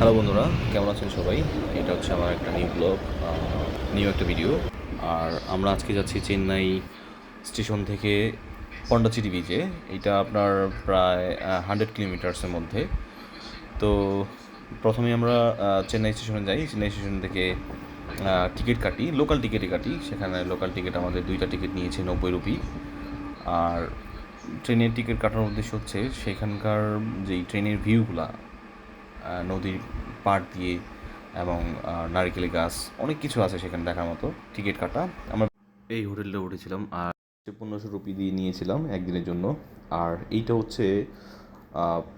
Hello বন্ধুরা, কেমন আছেন সবাই? এটা হচ্ছে আমার একটা নিউ ব্লগ, নিউ একটা ভিডিও। আর আমরা আজকে যাচ্ছি চেন্নাই স্টেশন থেকে পন্ডিচেরি বিচে। এটা আপনার প্রায় 100 কিলোমিটার্সের মধ্যে। তো প্রথমে আমরা চেন্নাই স্টেশনে যাই। চেন্নাই স্টেশন থেকে টিকিট কাটি, লোকাল টিকিটই কাটি। সেখানে লোকাল টিকিট আমাদের 2টা টিকিট নিয়েছে 90 রুপি। আর ট্রেনের টিকিট কাটার উদ্দেশ্য হচ্ছে সেখানকার যেই ট্রেনের ভিউগুলা, নদীর পাড় দিয়ে এবং নারিকেল গাছ, অনেক কিছু আছে সেখানে দেখার মতো। টিকিট কাটা, আমরা এই হোটেলটা উঠেছিলাম আর 1500 রুপি দিয়ে নিয়েছিলাম একদিনের জন্য। আর এইটা হচ্ছে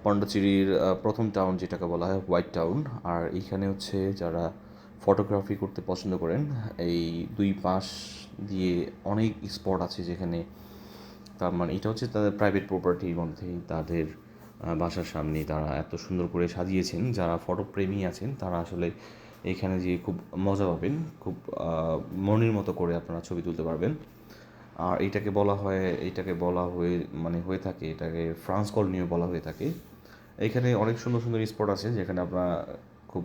পন্ডিচেরির প্রথম টাউন, যেটাকে বলা হয় হোয়াইট টাউন। আর এইখানে হচ্ছে যারা ফটোগ্রাফি করতে পছন্দ করেন, এই দুই পাশ দিয়ে অনেক স্পট আছে যেখানে, তার মানে এটা হচ্ছে তাদের প্রাইভেট প্রপার্টির মধ্যেই, তাদের বাসার সামনে তারা এত সুন্দর করে সাজিয়েছেন। যারা ফটোপ্রেমী আছেন তারা আসলে এখানে যেয়ে খুব মজা পাবেন, খুব মনের মতো করে আপনারা ছবি তুলতে পারবেন। আর এইটাকে বলা হয়ে মানে হয়ে থাকে, এটাকে ফ্রান্স কলোনিও বলা হয়ে থাকে। এখানে অনেক সুন্দর সুন্দর স্পট আছে যেখানে আপনারা খুব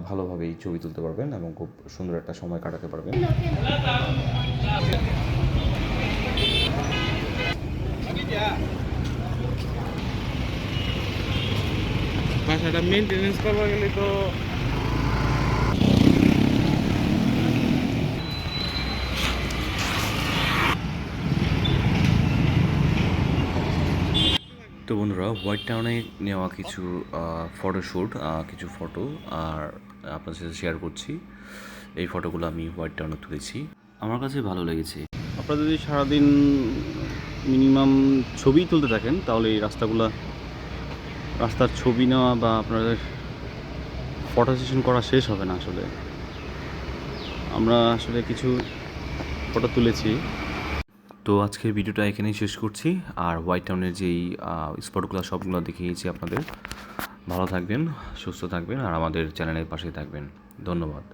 ভালোভাবেই ছবি তুলতে পারবেন এবং খুব সুন্দর একটা সময় কাটাতে পারবেন। বাসাটা মেনটেনেন্স করবা গেলে তো তো বন্ধুরা, হোয়াইট টাউনে নেওয়া কিছু ফটোশ্যুট, কিছু ফটো আর আপনার সাথে শেয়ার করছি। এই ফটোগুলো আমি হোয়াইট টাউনে তুলেছি, আমার কাছে ভালো লেগেছে। আপনারা যদি সারাদিন মিনিমাম ছবি তুলতে থাকেন তাহলে এই রাস্তার ছবি নেওয়া বা আপনাদের ফটো সেশন করা শেষ হবে না। আসলে আমরা কিছু ফটো তুলেছি। তো আজকের ভিডিওটা এখানেই শেষ করছি। আর হোয়াইট টাউনের যেই স্পটগুলো সবগুলো দেখিয়েছি আপনাদের। ভালো থাকবেন, সুস্থ থাকবেন আর আমাদের চ্যানেলের পাশেই থাকবেন। ধন্যবাদ।